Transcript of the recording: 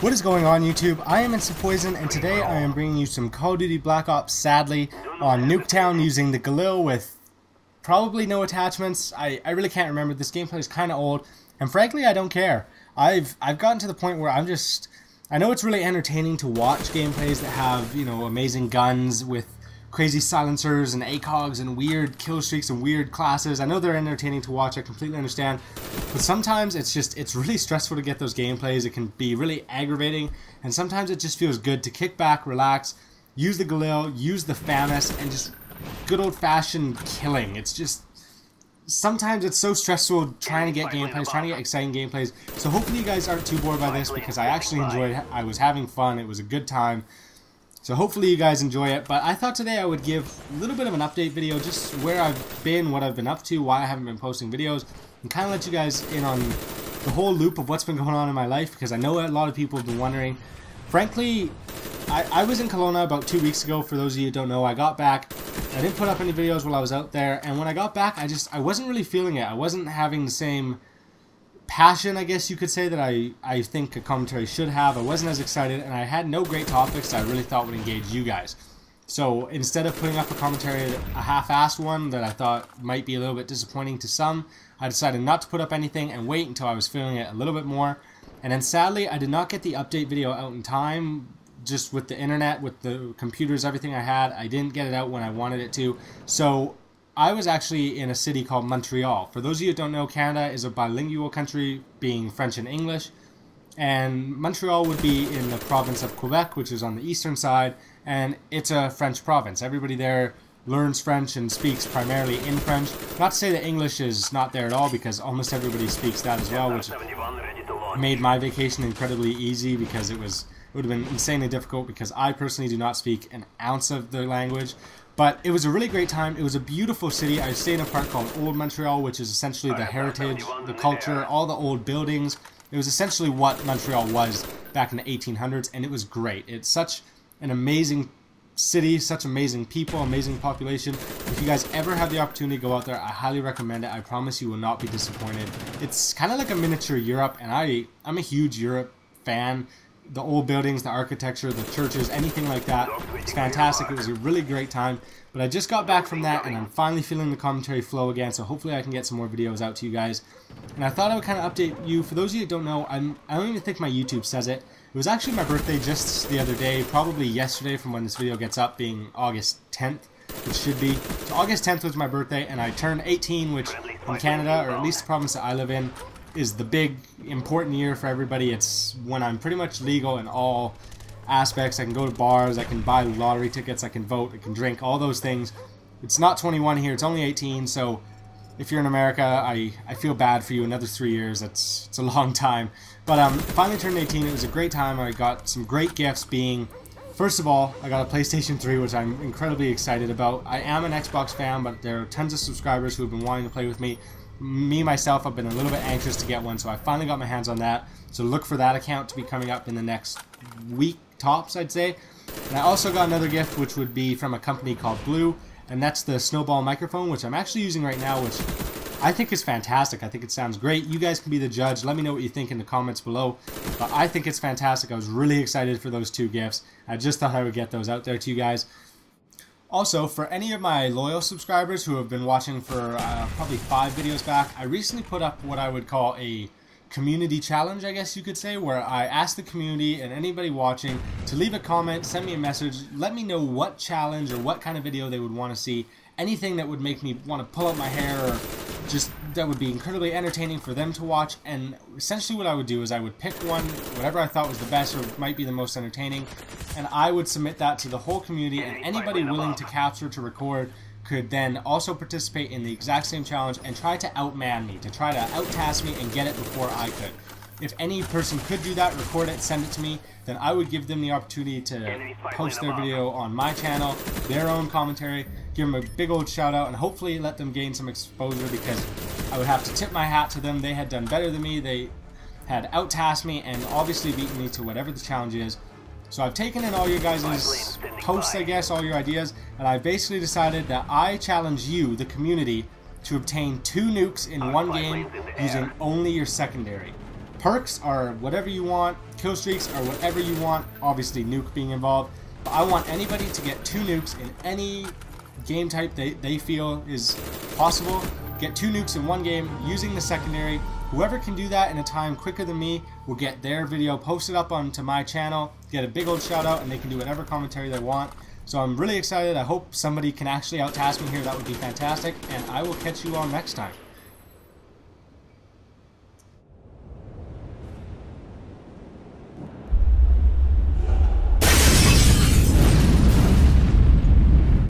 What is going on, YouTube? I am Instant Poison, and today I am bringing you some Call of Duty Black Ops, sadly, on Nuketown using the Galil with probably no attachments. I really can't remember. This gameplay is kind of old, and frankly, I don't care. I've gotten to the point where I know it's really entertaining to watch gameplays that have, you know, amazing guns with crazy silencers and ACOGs and weird kill streaks and weird classes. I know they're entertaining to watch, I completely understand, but sometimes it's really stressful to get those gameplays. It can be really aggravating, and sometimes it just feels good to kick back, relax, use the Galil, use the FAMAS, and just good old-fashioned killing. It's just, sometimes it's so stressful trying to get gameplays, trying to get exciting gameplays, so hopefully you guys aren't too bored by this, because I actually enjoyed it. I was having fun, it was a good time. So hopefully you guys enjoy it, but I thought today I would give a little bit of an update video, just where I've been, what I've been up to, why I haven't been posting videos, and kind of let you guys in on the whole loop of what's been going on in my life, because I know a lot of people have been wondering. Frankly, I was in Kelowna about 2 weeks ago. For those of you who don't know, I got back. I didn't put up any videos while I was out there, and when I got back, I wasn't really feeling it. I wasn't having the same passion, I guess you could say, that I think a commentary should have. I wasn't as excited, and I had no great topics that I really thought would engage you guys. So instead of putting up a commentary, a half-assed one that I thought might be a little bit disappointing to some, I decided not to put up anything and wait until I was feeling it a little bit more. And then sadly, I did not get the update video out in time. Just with the internet, with the computers, everything I had, I didn't get it out when I wanted it to. So I was actually in a city called Montreal. For those of you who don't know, Canada is a bilingual country, being French and English. And Montreal would be in the province of Quebec, which is on the eastern side, and it's a French province. Everybody there learns French and speaks primarily in French. Not to say that English is not there at all, because almost everybody speaks that as well, which made my vacation incredibly easy, because it would have been insanely difficult, because I personally do not speak an ounce of the language. But it was a really great time. It was a beautiful city. I stayed in a park called Old Montreal, which is essentially the heritage, the culture, all the old buildings. It was essentially what Montreal was back in the 1800s, and it was great. It's such an amazing city, such amazing people, amazing population. If you guys ever have the opportunity to go out there, I highly recommend it. I promise you will not be disappointed. It's kind of like a miniature Europe, and I'm a huge Europe fan. The old buildings, the architecture, the churches, anything like that. It's fantastic. It was a really great time. But I just got back from that, and I'm finally feeling the commentary flow again, so hopefully I can get some more videos out to you guys. And I thought I would kind of update you. For those of you who don't know, I don't even think my YouTube says it. It was actually my birthday just the other day, probably yesterday from when this video gets up, being August 10th, which should be. So August 10th was my birthday, and I turned 18, which in Canada, or at least the province that I live in, is the big important year for everybody. It's when I'm pretty much legal in all aspects. I can go to bars, I can buy lottery tickets, I can vote, I can drink, all those things. It's not 21 here, it's only 18, so if you're in America, I feel bad for you. Another 3 years, it's a long time. But finally turned 18, it was a great time. I got some great gifts, being, first of all, I got a PlayStation 3, which I'm incredibly excited about. I am an Xbox fan, but there are tons of subscribers who have been wanting to play with me. Me, myself, I've been a little bit anxious to get one, so I finally got my hands on that. So look for that account to be coming up in the next week, tops, I'd say. And I also got another gift, which would be from a company called Blue, and that's the Snowball microphone, which I'm actually using right now, which I think is fantastic. I think it sounds great. You guys can be the judge. Let me know what you think in the comments below. But I think it's fantastic. I was really excited for those two gifts. I just thought I would get those out there to you guys. Also, for any of my loyal subscribers who have been watching for probably 5 videos back, I recently put up what I would call a community challenge, I guess you could say, where I asked the community and anybody watching to leave a comment, send me a message, let me know what challenge or what kind of video they would want to see, anything that would make me want to pull out my hair, or just that would be incredibly entertaining for them to watch. And essentially what I would do is I would pick one, whatever I thought was the best or might be the most entertaining, and I would submit that to the whole community, and anybody willing to capture, to record, could then also participate in the exact same challenge and try to outman me, to try to outtask me and get it before I could. If any person could do that, record it, send it to me, then I would give them the opportunity to post their video on my channel, their own commentary, give them a big old shout out, and hopefully let them gain some exposure, because I would have to tip my hat to them. They had done better than me. They had outtasked me and obviously beaten me to whatever the challenge is. So I've taken in all your guys' posts, I guess, all your ideas, and I basically decided that I challenge you, the community, to obtain 2 nukes in one game using only your secondary. Perks are whatever you want, kill streaks are whatever you want, obviously nuke being involved. But I want anybody to get 2 nukes in any game type they feel is possible. Get 2 nukes in one game using the secondary. Whoever can do that in a time quicker than me will get their video posted up onto my channel, get a big old shout out, and they can do whatever commentary they want. So I'm really excited. I hope somebody can actually out-task me here. That would be fantastic, and I will catch you all next time.